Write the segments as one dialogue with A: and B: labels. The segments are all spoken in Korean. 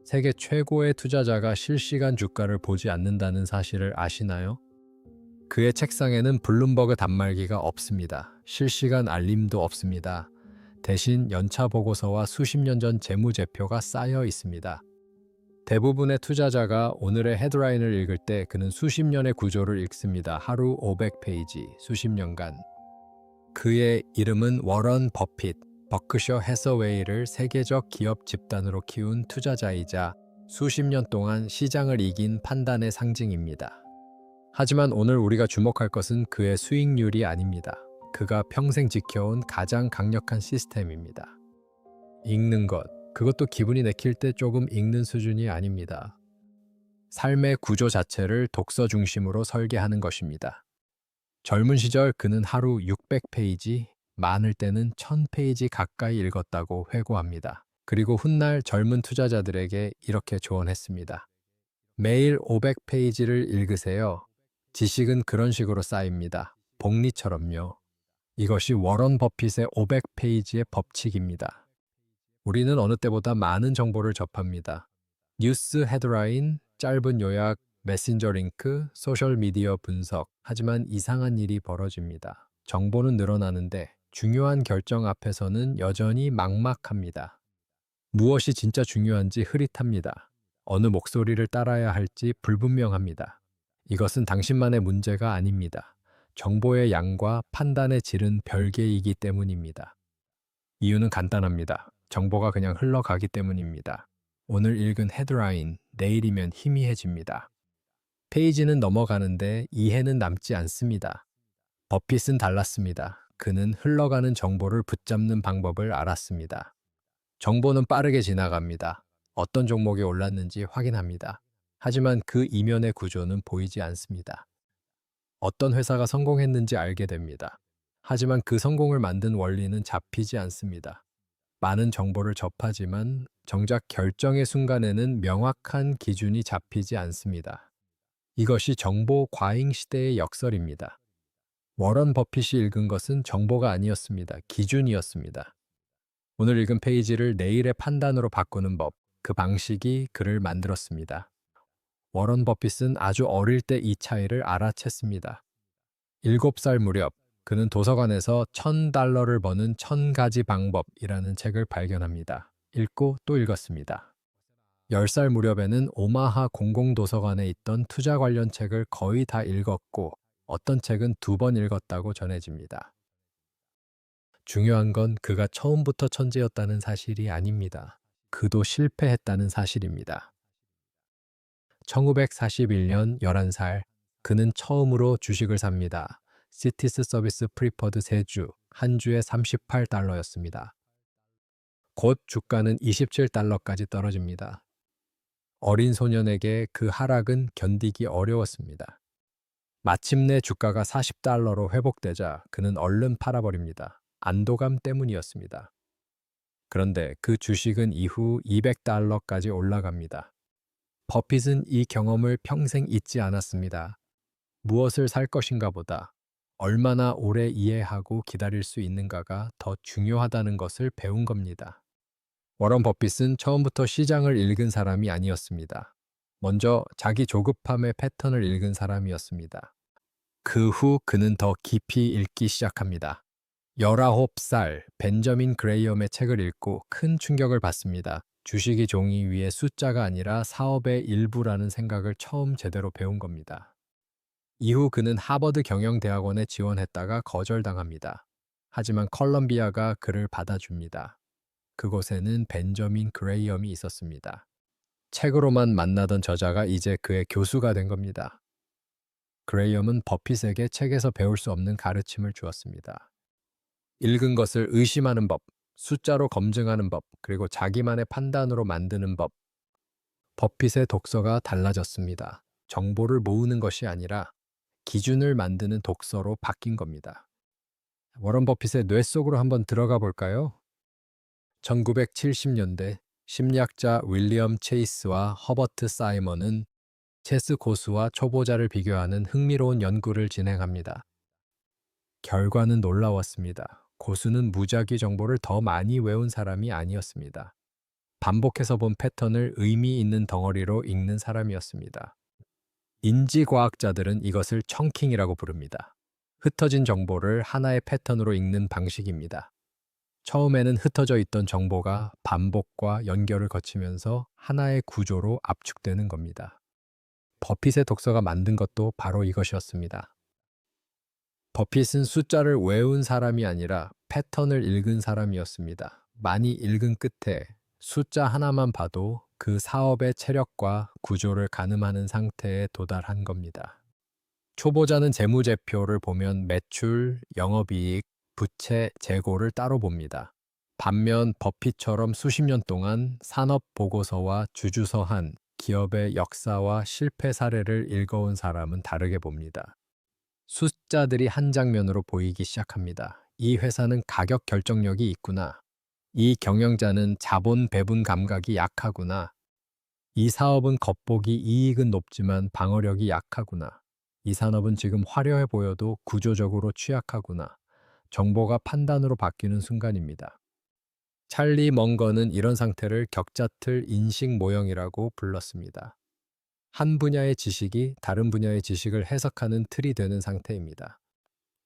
A: 세계 최고의 투자자가 실시간 주가를 보지 않는다는 사실을 아시나요? 그의 책상에는 블룸버그 단말기가 없습니다. 실시간 알림도 없습니다. 대신 연차 보고서와 수십 년 전 재무제표가 쌓여 있습니다. 대부분의 투자자가 오늘의 헤드라인을 읽을 때 그는 수십 년의 구조를 읽습니다. 하루 500페이지, 수십 년간. 그의 이름은 워런 버핏, 버크셔 해서웨이를 세계적 기업 집단으로 키운 투자자이자 수십 년 동안 시장을 이긴 판단의 상징입니다. 하지만 오늘 우리가 주목할 것은 그의 수익률이 아닙니다. 그가 평생 지켜온 가장 강력한 시스템입니다. 읽는 것, 그것도 기분이 내킬 때 조금 읽는 수준이 아닙니다. 삶의 구조 자체를 독서 중심으로 설계하는 것입니다. 젊은 시절 그는 하루 600페이지, 많을 때는 1000페이지 가까이 읽었다고 회고합니다. 그리고 훗날 젊은 투자자들에게 이렇게 조언했습니다. 매일 500페이지를 읽으세요. 지식은 그런 식으로 쌓입니다. 복리처럼요. 이것이 워런 버핏의 500페이지의 법칙입니다. 우리는 어느 때보다 많은 정보를 접합니다. 뉴스 헤드라인, 짧은 요약, 메신저 링크, 소셜미디어 분석. 하지만 이상한 일이 벌어집니다. 정보는 늘어나는데 중요한 결정 앞에서는 여전히 막막합니다. 무엇이 진짜 중요한지 흐릿합니다. 어느 목소리를 따라야 할지 불분명합니다. 이것은 당신만의 문제가 아닙니다. 정보의 양과 판단의 질은 별개이기 때문입니다. 이유는 간단합니다. 정보가 그냥 흘러가기 때문입니다. 오늘 읽은 헤드라인, 내일이면 희미해집니다. 페이지는 넘어가는데 이해는 남지 않습니다. 버핏은 달랐습니다. 그는 흘러가는 정보를 붙잡는 방법을 알았습니다. 정보는 빠르게 지나갑니다. 어떤 종목이 올랐는지 확인합니다. 하지만 그 이면의 구조는 보이지 않습니다. 어떤 회사가 성공했는지 알게 됩니다. 하지만 그 성공을 만든 원리는 잡히지 않습니다. 많은 정보를 접하지만 정작 결정의 순간에는 명확한 기준이 잡히지 않습니다. 이것이 정보 과잉 시대의 역설입니다. 워런 버핏이 읽은 것은 정보가 아니었습니다. 기준이었습니다. 오늘 읽은 페이지를 내일의 판단으로 바꾸는 법, 그 방식이 그를 만들었습니다. 워런 버핏은 아주 어릴 때 이 차이를 알아챘습니다. 7살 무렵 그는 도서관에서 $1000를 버는 1000가지 방법이라는 책을 발견합니다. 읽고 또 읽었습니다. 10살 무렵에는 오마하 공공도서관에 있던 투자 관련 책을 거의 다 읽었고 어떤 책은 2번 읽었다고 전해집니다. 중요한 건 그가 처음부터 천재였다는 사실이 아닙니다. 그도 실패했다는 사실입니다. 1941년 11살 그는 처음으로 주식을 삽니다. 시티스 서비스 프리퍼드 3주, 한 주에 $38였습니다. 곧 주가는 $27까지 떨어집니다. 어린 소년에게 그 하락은 견디기 어려웠습니다. 마침내 주가가 $40로 회복되자 그는 얼른 팔아버립니다. 안도감 때문이었습니다. 그런데 그 주식은 이후 $200까지 올라갑니다. 버핏은 이 경험을 평생 잊지 않았습니다. 무엇을 살 것인가 보다 얼마나 오래 이해하고 기다릴 수 있는가가 더 중요하다는 것을 배운 겁니다. 워런 버핏은 처음부터 시장을 읽은 사람이 아니었습니다. 먼저 자기 조급함의 패턴을 읽은 사람이었습니다. 그 후 그는 더 깊이 읽기 시작합니다. 19살 벤저민 그레이엄의 책을 읽고 큰 충격을 받습니다. 주식이 종이 위에 숫자가 아니라 사업의 일부라는 생각을 처음 제대로 배운 겁니다. 이후 그는 하버드 경영대학원에 지원했다가 거절당합니다. 하지만 컬럼비아가 그를 받아줍니다. 그곳에는 벤저민 그레이엄이 있었습니다. 책으로만 만나던 저자가 이제 그의 교수가 된 겁니다. 그레이엄은 버핏에게 책에서 배울 수 없는 가르침을 주었습니다. 읽은 것을 의심하는 법, 숫자로 검증하는 법, 그리고 자기만의 판단으로 만드는 법. 버핏의 독서가 달라졌습니다. 정보를 모으는 것이 아니라 기준을 만드는 독서로 바뀐 겁니다. 워런 버핏의 뇌 속으로 한번 들어가 볼까요? 1970년대 심리학자 윌리엄 체이스와 허버트 사이먼은 체스 고수와 초보자를 비교하는 흥미로운 연구를 진행합니다. 결과는 놀라웠습니다. 고수는 무작위 정보를 더 많이 외운 사람이 아니었습니다. 반복해서 본 패턴을 의미 있는 덩어리로 읽는 사람이었습니다. 인지과학자들은 이것을 청킹이라고 부릅니다. 흩어진 정보를 하나의 패턴으로 읽는 방식입니다. 처음에는 흩어져 있던 정보가 반복과 연결을 거치면서 하나의 구조로 압축되는 겁니다. 버핏의 독서가 만든 것도 바로 이것이었습니다. 버핏은 숫자를 외운 사람이 아니라 패턴을 읽은 사람이었습니다. 많이 읽은 끝에 숫자 하나만 봐도 그 사업의 체력과 구조를 가늠하는 상태에 도달한 겁니다. 초보자는 재무제표를 보면 매출, 영업이익, 부채, 재고를 따로 봅니다. 반면 버핏처럼 수십 년 동안 산업 보고서와 주주서한, 기업의 역사와 실패 사례를 읽어온 사람은 다르게 봅니다. 숫자들이 한 장면으로 보이기 시작합니다. 이 회사는 가격 결정력이 있구나. 이 경영자는 자본 배분 감각이 약하구나. 이 사업은 겉보기 이익은 높지만 방어력이 약하구나. 이 산업은 지금 화려해 보여도 구조적으로 취약하구나. 정보가 판단으로 바뀌는 순간입니다. 찰리 멍거는 이런 상태를 격자틀 인식 모형이라고 불렀습니다. 한 분야의 지식이 다른 분야의 지식을 해석하는 틀이 되는 상태입니다.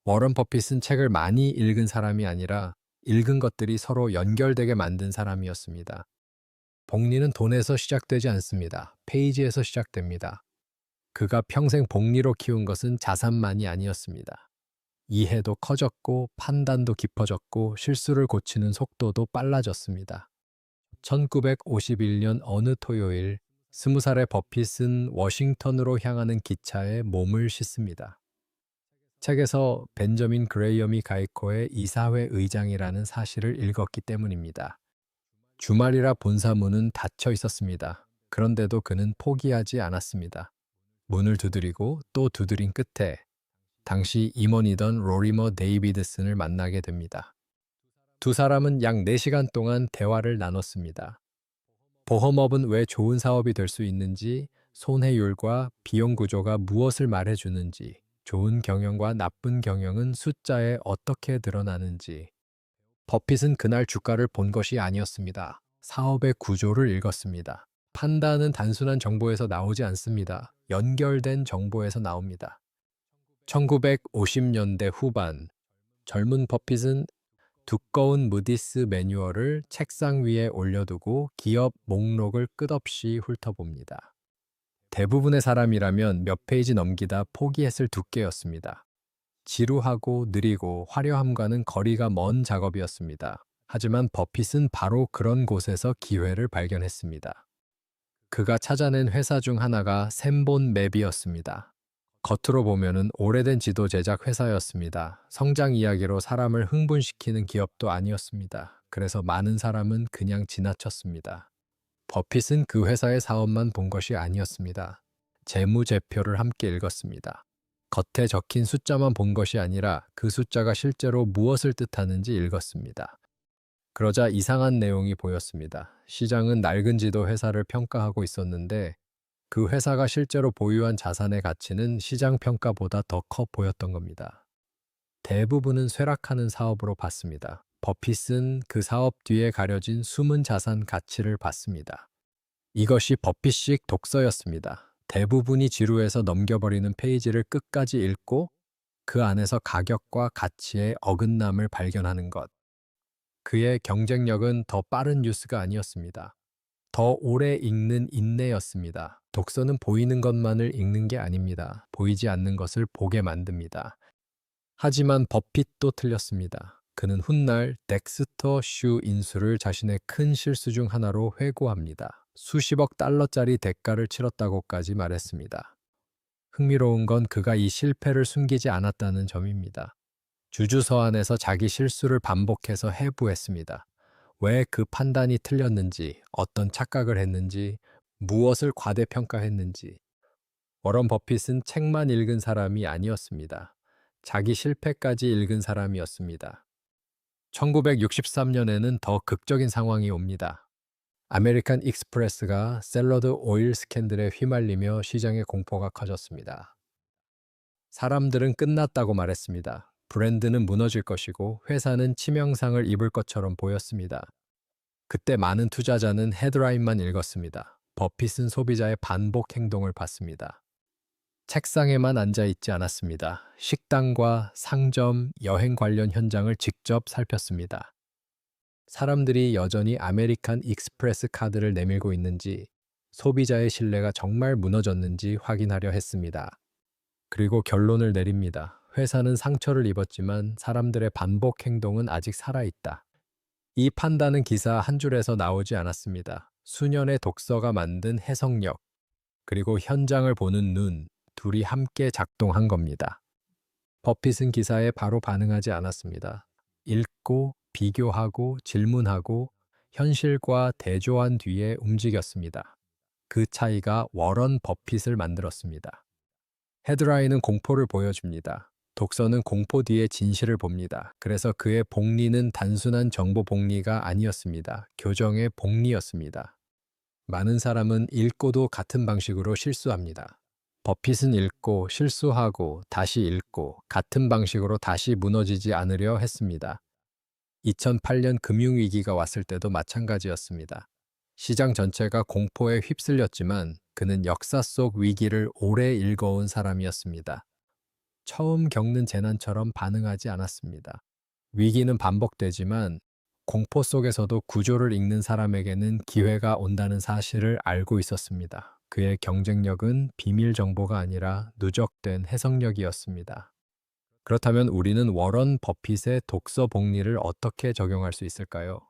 A: 워런 버핏은 책을 많이 읽은 사람이 아니라 읽은 것들이 서로 연결되게 만든 사람이었습니다. 복리는 돈에서 시작되지 않습니다. 페이지에서 시작됩니다. 그가 평생 복리로 키운 것은 자산만이 아니었습니다. 이해도 커졌고 판단도 깊어졌고 실수를 고치는 속도도 빨라졌습니다. 1951년 어느 토요일 20살의 버핏은 워싱턴으로 향하는 기차에 몸을 싣습니다. 책에서 벤저민 그레이엄이 가이코의 이사회 의장이라는 사실을 읽었기 때문입니다. 주말이라 본사문은 닫혀 있었습니다. 그런데도 그는 포기하지 않았습니다. 문을 두드리고 또 두드린 끝에 당시 임원이던 로리머 데이비드슨을 만나게 됩니다. 두 사람은 약 4시간 동안 대화를 나눴습니다. 보험업은 왜 좋은 사업이 될 수 있는지, 손해율과 비용 구조가 무엇을 말해주는지, 좋은 경영과 나쁜 경영은 숫자에 어떻게 드러나는지. 버핏은 그날 주가를 본 것이 아니었습니다. 사업의 구조를 읽었습니다. 판단은 단순한 정보에서 나오지 않습니다. 연결된 정보에서 나옵니다. 1950년대 후반, 젊은 버핏은 두꺼운 무디스 매뉴얼을 책상 위에 올려두고 기업 목록을 끝없이 훑어봅니다. 대부분의 사람이라면 몇 페이지 넘기다 포기했을 두께였습니다. 지루하고 느리고 화려함과는 거리가 먼 작업이었습니다. 하지만 버핏은 바로 그런 곳에서 기회를 발견했습니다. 그가 찾아낸 회사 중 하나가 샘본 맵이었습니다. 겉으로 보면은 오래된 지도 제작 회사였습니다. 성장 이야기로 사람을 흥분시키는 기업도 아니었습니다. 그래서 많은 사람은 그냥 지나쳤습니다. 버핏은 그 회사의 사업만 본 것이 아니었습니다. 재무제표를 함께 읽었습니다. 겉에 적힌 숫자만 본 것이 아니라 그 숫자가 실제로 무엇을 뜻하는지 읽었습니다. 그러자 이상한 내용이 보였습니다. 시장은 낡은 지도 회사를 평가하고 있었는데 그 회사가 실제로 보유한 자산의 가치는 시장 평가보다 더 커 보였던 겁니다. 대부분은 쇠락하는 사업으로 봤습니다. 버핏은 그 사업 뒤에 가려진 숨은 자산 가치를 봤습니다. 이것이 버핏식 독서였습니다. 대부분이 지루해서 넘겨버리는 페이지를 끝까지 읽고 그 안에서 가격과 가치의 어긋남을 발견하는 것. 그의 경쟁력은 더 빠른 뉴스가 아니었습니다. 더 오래 읽는 인내였습니다. 독서는 보이는 것만을 읽는 게 아닙니다. 보이지 않는 것을 보게 만듭니다. 하지만 버핏도 틀렸습니다. 그는 훗날 덱스터 슈 인수를 자신의 큰 실수 중 하나로 회고합니다. 수십억 달러짜리 대가를 치렀다고까지 말했습니다. 흥미로운 건 그가 이 실패를 숨기지 않았다는 점입니다. 주주서안에서 자기 실수를 반복해서 해부했습니다. 왜 그 판단이 틀렸는지, 어떤 착각을 했는지, 무엇을 과대평가했는지. 워런 버핏은 책만 읽은 사람이 아니었습니다. 자기 실패까지 읽은 사람이었습니다. 1963년에는 더 극적인 상황이 옵니다. 아메리칸 익스프레스가 샐러드 오일 스캔들에 휘말리며 시장의 공포가 커졌습니다. 사람들은 끝났다고 말했습니다. 브랜드는 무너질 것이고 회사는 치명상을 입을 것처럼 보였습니다. 그때 많은 투자자는 헤드라인만 읽었습니다. 버핏은 소비자의 반복 행동을 봤습니다. 책상에만 앉아 있지 않았습니다. 식당과 상점, 여행 관련 현장을 직접 살폈습니다. 사람들이 여전히 아메리칸 익스프레스 카드를 내밀고 있는지, 소비자의 신뢰가 정말 무너졌는지 확인하려 했습니다. 그리고 결론을 내립니다. 회사는 상처를 입었지만 사람들의 반복 행동은 아직 살아있다. 이 판단은 기사 한 줄에서 나오지 않았습니다. 수년의 독서가 만든 해석력, 그리고 현장을 보는 눈, 둘이 함께 작동한 겁니다. 버핏은 기사에 바로 반응하지 않았습니다. 읽고, 비교하고, 질문하고, 현실과 대조한 뒤에 움직였습니다. 그 차이가 워런 버핏을 만들었습니다. 헤드라인은 공포를 보여줍니다. 독서는 공포 뒤에 진실을 봅니다. 그래서 그의 복리는 단순한 정보 복리가 아니었습니다. 교정의 복리였습니다. 많은 사람은 읽고도 같은 방식으로 실수합니다. 버핏은 읽고 실수하고 다시 읽고 같은 방식으로 다시 무너지지 않으려 했습니다. 2008년 금융위기가 왔을 때도 마찬가지였습니다. 시장 전체가 공포에 휩쓸렸지만 그는 역사 속 위기를 오래 읽어온 사람이었습니다. 처음 겪는 재난처럼 반응하지 않았습니다. 위기는 반복되지만 공포 속에서도 구조를 읽는 사람에게는 기회가 온다는 사실을 알고 있었습니다. 그의 경쟁력은 비밀 정보가 아니라 누적된 해석력이었습니다. 그렇다면 우리는 워런 버핏의 독서 복리를 어떻게 적용할 수 있을까요?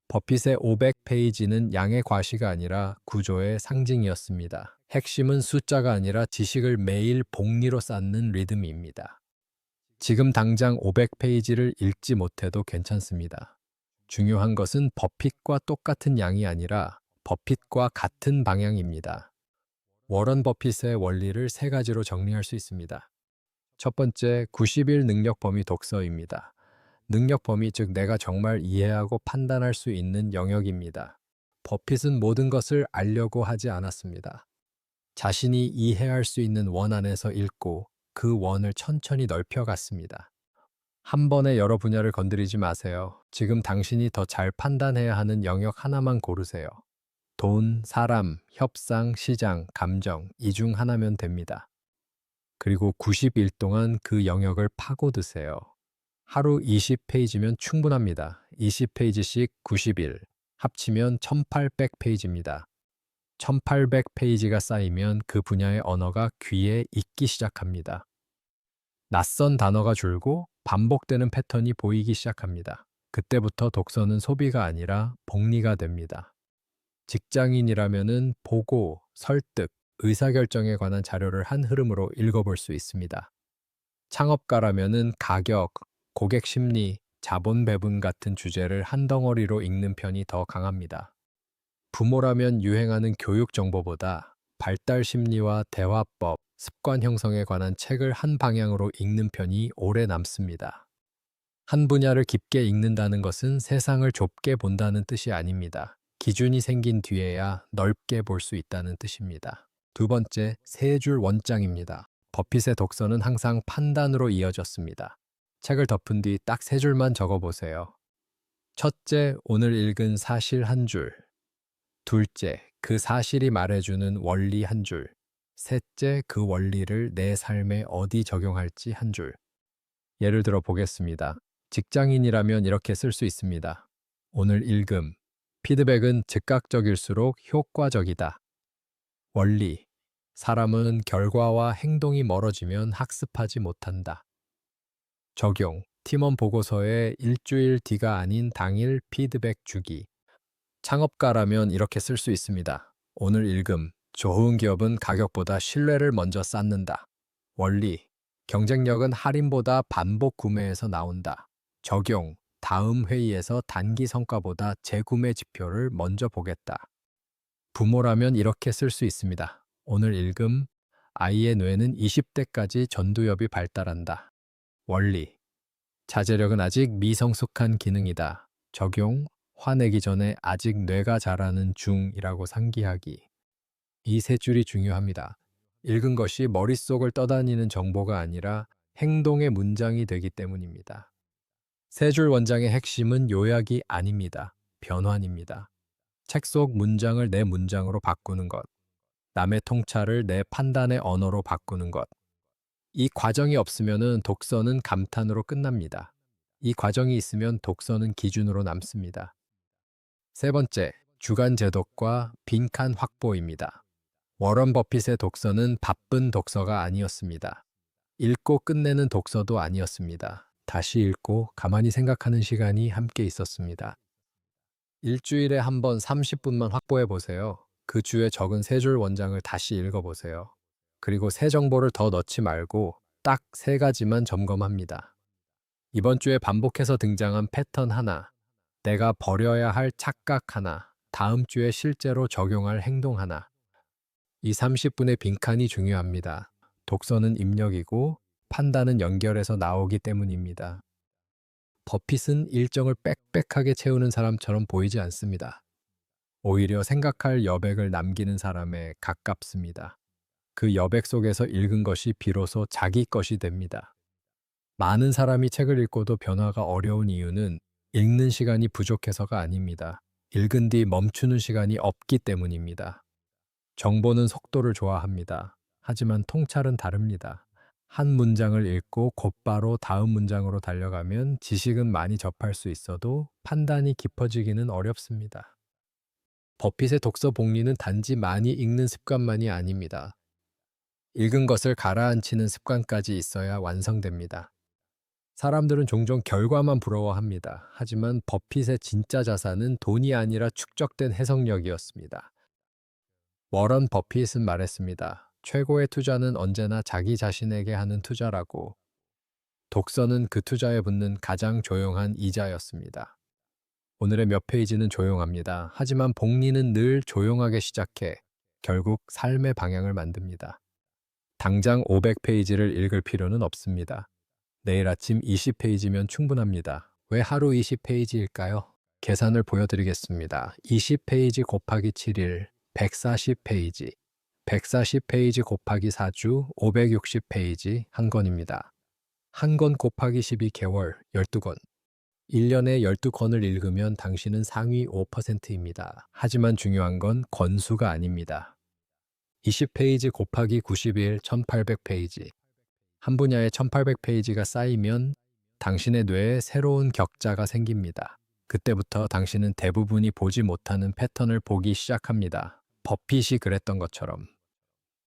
A: 버핏의 500페이지는 양의 과시가 아니라 구조의 상징이었습니다. 핵심은 숫자가 아니라 지식을 매일 복리로 쌓는 리듬입니다. 지금 당장 500페이지를 읽지 못해도 괜찮습니다. 중요한 것은 버핏과 똑같은 양이 아니라 버핏과 같은 방향입니다. 워런 버핏의 원리를 세 가지로 정리할 수 있습니다. 첫 번째, 90일 능력 범위 독서입니다. 능력 범위, 즉 내가 정말 이해하고 판단할 수 있는 영역입니다. 버핏은 모든 것을 알려고 하지 않았습니다. 자신이 이해할 수 있는 원 안에서 읽고 그 원을 천천히 넓혀갔습니다. 한 번에 여러 분야를 건드리지 마세요. 지금 당신이 더 잘 판단해야 하는 영역 하나만 고르세요. 돈, 사람, 협상, 시장, 감정, 이 중 하나면 됩니다. 그리고 90일 동안 그 영역을 파고드세요. 하루 20페이지면 충분합니다. 20페이지씩 90일, 합치면 1800페이지입니다. 1800페이지가 쌓이면 그 분야의 언어가 귀에 익기 시작합니다. 낯선 단어가 줄고 반복되는 패턴이 보이기 시작합니다. 그때부터 독서는 소비가 아니라 복리가 됩니다. 직장인이라면은 보고, 설득, 의사결정에 관한 자료를 한 흐름으로 읽어볼 수 있습니다. 창업가라면은 가격, 고객 심리, 자본 배분 같은 주제를 한 덩어리로 읽는 편이 더 강합니다. 부모라면 유행하는 교육 정보보다 발달 심리와 대화법, 습관 형성에 관한 책을 한 방향으로 읽는 편이 오래 남습니다. 한 분야를 깊게 읽는다는 것은 세상을 좁게 본다는 뜻이 아닙니다. 기준이 생긴 뒤에야 넓게 볼 수 있다는 뜻입니다. 두 번째, 세 줄 원장입니다. 버핏의 독서는 항상 판단으로 이어졌습니다. 책을 덮은 뒤 딱 세 줄만 적어보세요. 첫째, 오늘 읽은 사실 한 줄. 둘째, 그 사실이 말해주는 원리 한 줄. 셋째, 그 원리를 내 삶에 어디 적용할지 한 줄. 예를 들어 보겠습니다. 직장인이라면 이렇게 쓸 수 있습니다. 오늘 읽음. 피드백은 즉각적일수록 효과적이다. 원리. 사람은 결과와 행동이 멀어지면 학습하지 못한다. 적용. 팀원 보고서에 일주일 뒤가 아닌 당일 피드백 주기. 창업가라면 이렇게 쓸 수 있습니다. 오늘 읽음. 좋은 기업은 가격보다 신뢰를 먼저 쌓는다. 원리. 경쟁력은 할인보다 반복 구매에서 나온다. 적용. 다음 회의에서 단기 성과보다 재구매 지표를 먼저 보겠다. 부모라면 이렇게 쓸 수 있습니다. 오늘 읽음. 아이의 뇌는 20대까지 전두엽이 발달한다. 원리. 자제력은 아직 미성숙한 기능이다. 적용. 화내기 전에 아직 뇌가 자라는 중이라고 상기하기. 이 세 줄이 중요합니다. 읽은 것이 머릿속을 떠다니는 정보가 아니라 행동의 문장이 되기 때문입니다. 세 줄 원장의 핵심은 요약이 아닙니다. 변환입니다. 책 속 문장을 내 문장으로 바꾸는 것, 남의 통찰을 내 판단의 언어로 바꾸는 것. 이 과정이 없으면 독서는 감탄으로 끝납니다. 이 과정이 있으면 독서는 기준으로 남습니다. 세 번째, 주간 제독과 빈칸 확보입니다. 워런 버핏의 독서는 바쁜 독서가 아니었습니다. 읽고 끝내는 독서도 아니었습니다. 다시 읽고 가만히 생각하는 시간이 함께 있었습니다. 일주일에 한 번 30분만 확보해 보세요. 그 주에 적은 세 줄 원장을 다시 읽어보세요. 그리고 새 정보를 더 넣지 말고 딱 세 가지만 점검합니다. 이번 주에 반복해서 등장한 패턴 하나, 내가 버려야 할 착각 하나, 다음 주에 실제로 적용할 행동 하나. 이 30분의 빈칸이 중요합니다. 독서는 입력이고 판단은 연결해서 나오기 때문입니다. 버핏은 일정을 빽빽하게 채우는 사람처럼 보이지 않습니다. 오히려 생각할 여백을 남기는 사람에 가깝습니다. 그 여백 속에서 읽은 것이 비로소 자기 것이 됩니다. 많은 사람이 책을 읽고도 변화가 어려운 이유는 읽는 시간이 부족해서가 아닙니다. 읽은 뒤 멈추는 시간이 없기 때문입니다. 정보는 속도를 좋아합니다. 하지만 통찰은 다릅니다. 한 문장을 읽고 곧바로 다음 문장으로 달려가면 지식은 많이 접할 수 있어도 판단이 깊어지기는 어렵습니다. 버핏의 독서 복리는 단지 많이 읽는 습관만이 아닙니다. 읽은 것을 가라앉히는 습관까지 있어야 완성됩니다. 사람들은 종종 결과만 부러워합니다. 하지만 버핏의 진짜 자산은 돈이 아니라 축적된 해석력이었습니다. 워런 버핏은 말했습니다. 최고의 투자는 언제나 자기 자신에게 하는 투자라고. 독서는 그 투자에 붙는 가장 조용한 이자였습니다. 오늘의 몇 페이지는 조용합니다. 하지만 복리는 늘 조용하게 시작해 결국 삶의 방향을 만듭니다. 당장 500페이지를 읽을 필요는 없습니다. 내일 아침 20페이지면 충분합니다. 왜 하루 20페이지일까요? 계산을 보여드리겠습니다. 20페이지 곱하기 7일, 140페이지. 140페이지 곱하기 4주, 560페이지, 한 권입니다. 한 권 곱하기 12개월, 12권. 1년에 12권을 읽으면 당신은 상위 5%입니다. 하지만 중요한 건 권수가 아닙니다. 20페이지 곱하기 90일, 1800페이지. 한 분야에 1800페이지가 쌓이면 당신의 뇌에 새로운 격자가 생깁니다. 그때부터 당신은 대부분이 보지 못하는 패턴을 보기 시작합니다. 버핏이 그랬던 것처럼.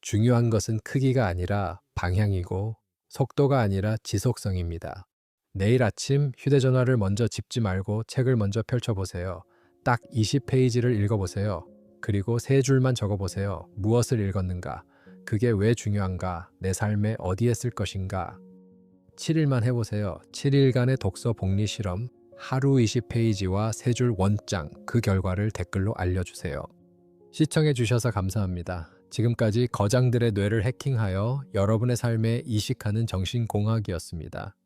A: 중요한 것은 크기가 아니라 방향이고 속도가 아니라 지속성입니다. 내일 아침 휴대전화를 먼저 집지 말고 책을 먼저 펼쳐보세요. 딱 20페이지를 읽어보세요. 그리고 세 줄만 적어보세요. 무엇을 읽었는가? 그게 왜 중요한가? 내 삶에 어디에 쓸 것인가? 7일만 해보세요. 7일간의 독서 복리 실험, 하루 20페이지와 세 줄 원장, 그 결과를 댓글로 알려주세요. 시청해주셔서 감사합니다. 지금까지 거장들의 뇌를 해킹하여 여러분의 삶에 이식하는 정신공학이었습니다.